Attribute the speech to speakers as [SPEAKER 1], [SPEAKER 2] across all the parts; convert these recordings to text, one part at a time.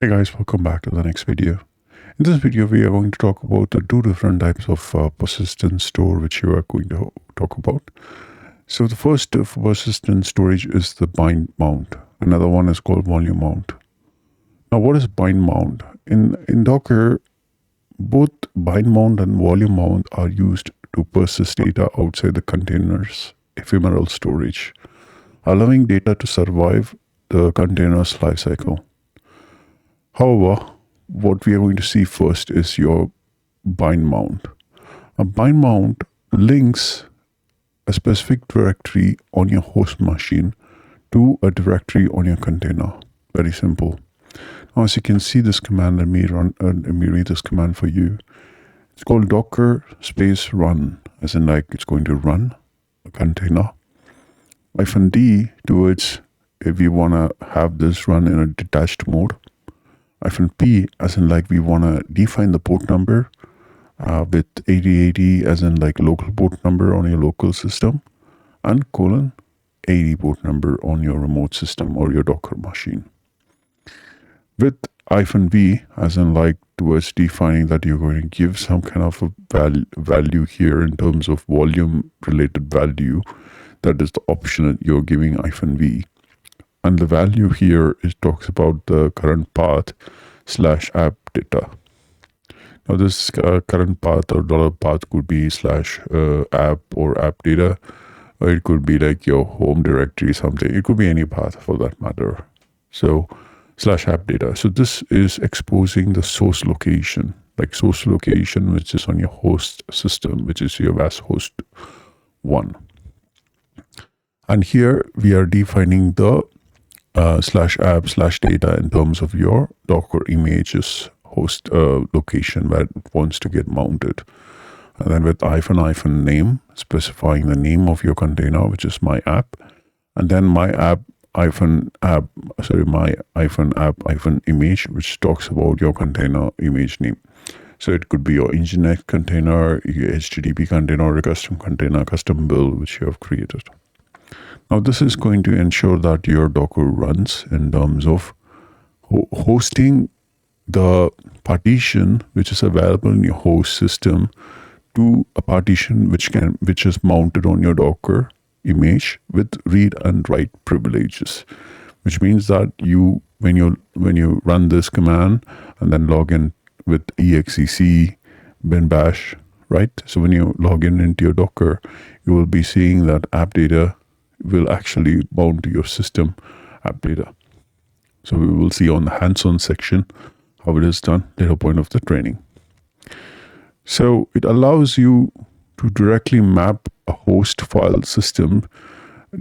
[SPEAKER 1] Hey guys, welcome back to the next video. In this video, we are going to talk about the two different types of persistent store which you are going to talk about. So the first persistent storage is the bind mount. Another one is called volume mount. Now, what is bind mount? In Docker, both bind mount and volume mount are used to persist data outside the container's ephemeral storage, allowing data to survive the container's lifecycle. However, what we are going to see first is your bind mount. A bind mount links a specific directory on your host machine to a directory on your container. Very simple. Now, as you can see this command, let me read this command for you. It's called docker space run, as in like it's going to run a container. -d towards if you want to have this run in a detached mode. -p as in like we want to define the port number with 8080 as in like local port number on your local system, and :80 port number on your remote system or your Docker machine. With -v as in like towards defining that you're going to give some kind of a value here in terms of volume related value. That is the option that you're giving -v. And the value here talks about the current path /app data. Now this current path or $path could be /app or app data, or it could be like your home directory, something. It could be any path for that matter. So /app data. So this is exposing the source location, like source location, which is on your host system, which is your VAS host 1. And here we are defining the /app/data in terms of your Docker images host location where it wants to get mounted. And then with -name, specifying the name of your container, which is my app, and then my app -image, which talks about your container image name. So it could be your Nginx container, your HTTP container, or a custom container, custom build, which you have created. Now, this is going to ensure that your Docker runs in terms of hosting the partition which is available in your host system to a partition which is mounted on your Docker image with read and write privileges, which means that when you run this command and then log in with exec bin bash, right? So when you log in into your Docker, you will be seeing that app data will actually mount to your system app data. So we will see on the hands-on section how it is done, later point of the training. So it allows you to directly map a host file system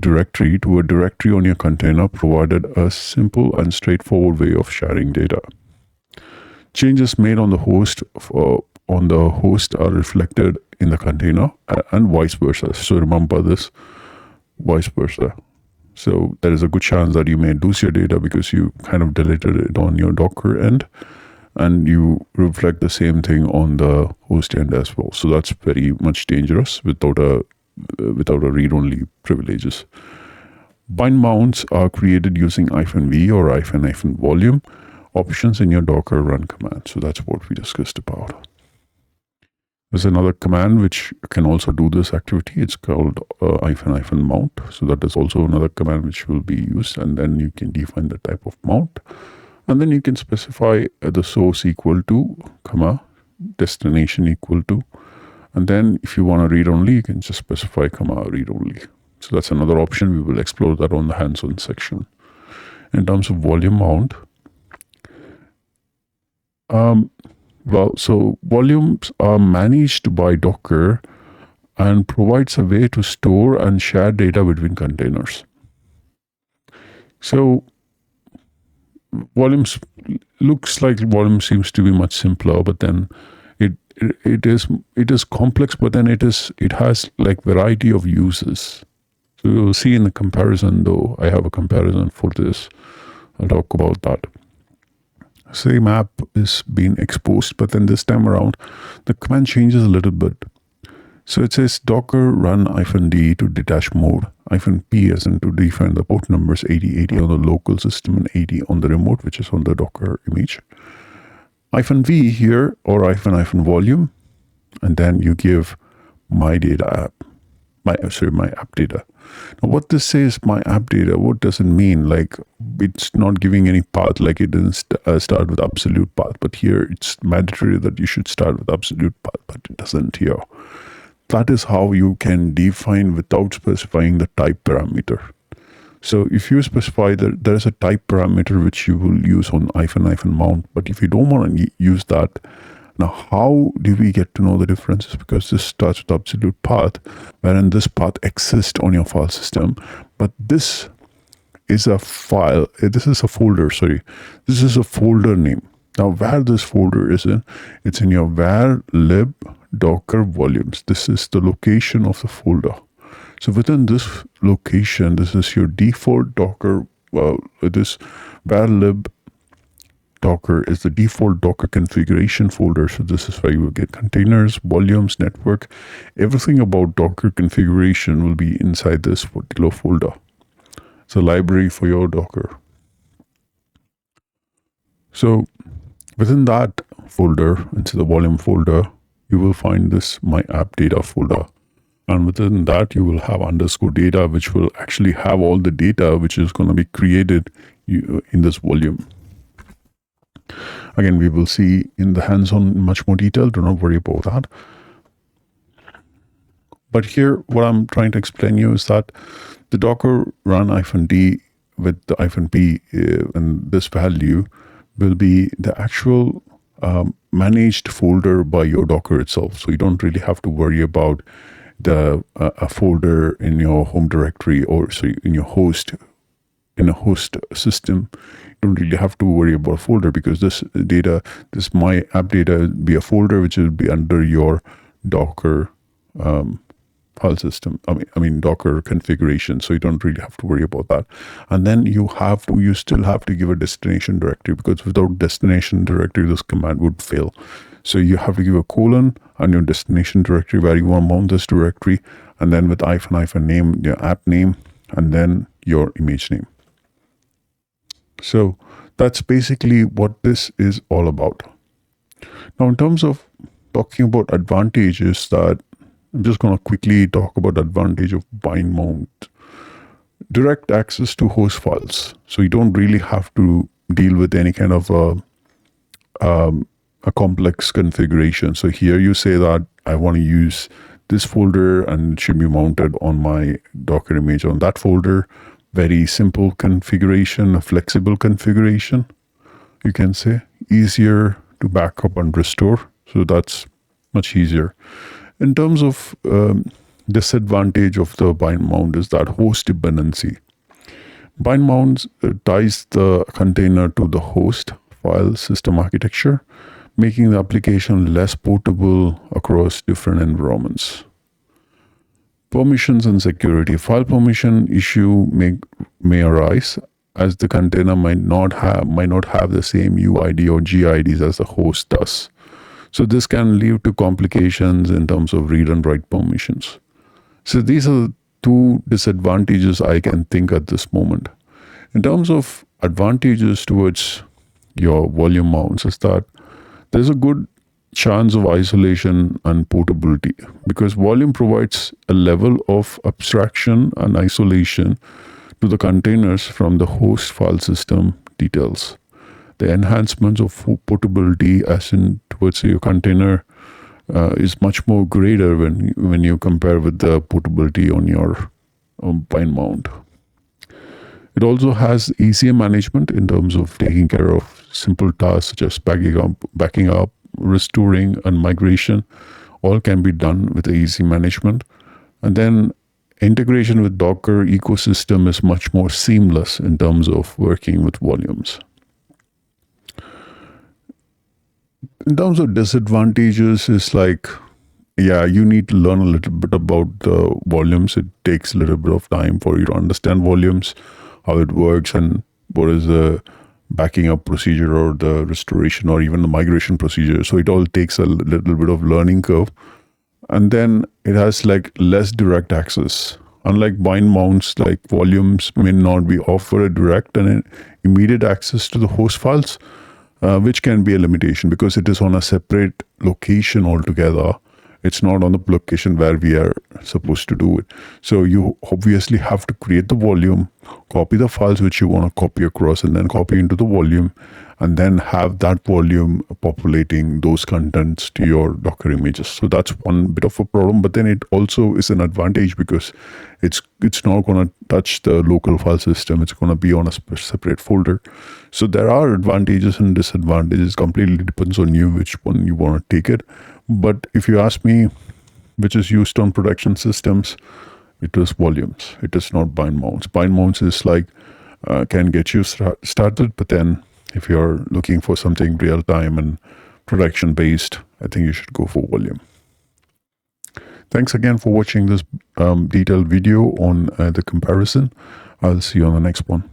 [SPEAKER 1] directory to a directory on your container, provided a simple and straightforward way of sharing data. Changes made on the host are reflected in the container and vice versa. So remember this, vice versa. So there is a good chance that you may lose your data because you kind of deleted it on your Docker end, and you reflect the same thing on the host end as well. So that's very much dangerous without a read-only privileges. Bind mounts are created using -v or -volume options in your Docker run command. So that's what we discussed about. There's another command which can also do this activity. It's called -mount. So that is also another command which will be used, and then you can define the type of mount. And then you can specify the source equal to, destination equal to. And then if you want to read only, you can just specify, read only. So that's another option. We will explore that on the hands-on section. In terms of volume mount, so volumes are managed by Docker and provides a way to store and share data between containers. So volumes seems to be much simpler, but then it is complex, but then it has like variety of uses. So you'll see in the comparison, though I have a comparison for this. I'll talk about that. Same app is being exposed, but then this time around, the command changes a little bit. So it says docker run -d to detach mode, -p as in to define the port numbers 8080 on the local system and 80 on the remote, which is on the Docker image. -v here, or - volume, and then you give my app data. Now, what this says, my app data, what does it mean? Like, it's not giving any path, like it didn't start with absolute path, but here it's mandatory that you should start with absolute path, but it doesn't here. That is how you can define without specifying the type parameter. So if you specify that there is a type parameter which you will use on - mount, but if you don't want to use that, now how do we get to know the differences? Because this starts with absolute path, wherein this path exists on your file system, but this is a file, this is a folder, this is a folder name. Now where this folder is in, it's in your var lib docker volumes. This is the location of the folder. So within this location, this is your default Docker. This var lib Docker is the default Docker configuration folder. So this is where you will get containers, volumes, network. Everything about Docker configuration will be inside this particular folder. It's a library for your Docker. So within that folder, into the volume folder, you will find this my app data folder. And within that, you will have _data, which will actually have all the data which is going to be created in this volume. Again, we will see in the hands-on in much more detail. Do not worry about that. But here, what I'm trying to explain you is that the Docker run -d with the -p and this value will be the actual managed folder by your Docker itself. So you don't really have to worry about the a folder in your home directory, or in your host, in a host system. You don't really have to worry about a folder, because this data, this my app data, will be a folder which will be under your Docker file system. I mean Docker configuration. So you don't really have to worry about that. And then you still have to give a destination directory, because without destination directory, this command would fail. So you have to give a colon and your destination directory where you want to mount this directory, and then with - name, your app name, and then your image name. So that's basically what this is all about. Now, in terms of talking about advantages, that I'm just going to quickly talk about the advantage of bind mount. Direct access to host files. So you don't really have to deal with any kind of a complex configuration. So here you say that I want to use this folder and it should be mounted on my Docker image on that folder. Very simple configuration, a flexible configuration, you can say. Easier to back up and restore. So that's much easier. In terms of disadvantage of the bind mount is that host dependency. Bind mount ties the container to the host file system architecture, making the application less portable across different environments. Permissions and security. File permission issue may arise, as the container might not have the same UID or GIDs as the host does. So this can lead to complications in terms of read and write permissions. So these are two disadvantages I can think at this moment. In terms of advantages towards your volume mounts is that there's a good chance of isolation and portability, because volume provides a level of abstraction and isolation to the containers from the host file system details. The enhancements of portability, as in towards your container, is much more greater when you compare with the portability on your bind mount. It also has easier management in terms of taking care of simple tasks such as backing up, restoring, and migration. All can be done with easy management. And then integration with Docker ecosystem is much more seamless in terms of working with volumes. In terms of disadvantages, is like, yeah, you need to learn a little bit about the volumes. It takes a little bit of time for you to understand volumes, how it works, and what is the backing up procedure or the restoration or even the migration procedure. So it all takes a little bit of learning curve. And then it has like less direct access. Unlike bind mounts, like volumes may not be offered a direct and immediate access to the host files, which can be a limitation because it is on a separate location altogether. It's not on the location where we are supposed to do it. So you obviously have to create the volume, copy the files which you want to copy across, and then copy into the volume, and then have that volume populating those contents to your Docker images. So that's one bit of a problem, but then it also is an advantage because it's not going to touch the local file system. It's going to be on a separate folder. So there are advantages and disadvantages. Completely depends on you which one you want to take it. But if you ask me, which is used on production systems, it is volumes. It is not bind mounts. Bind mounts is like can get you started, but then if you're looking for something real time and production based, I think you should go for volume. Thanks again for watching this detailed video on the comparison. I'll see you on the next one.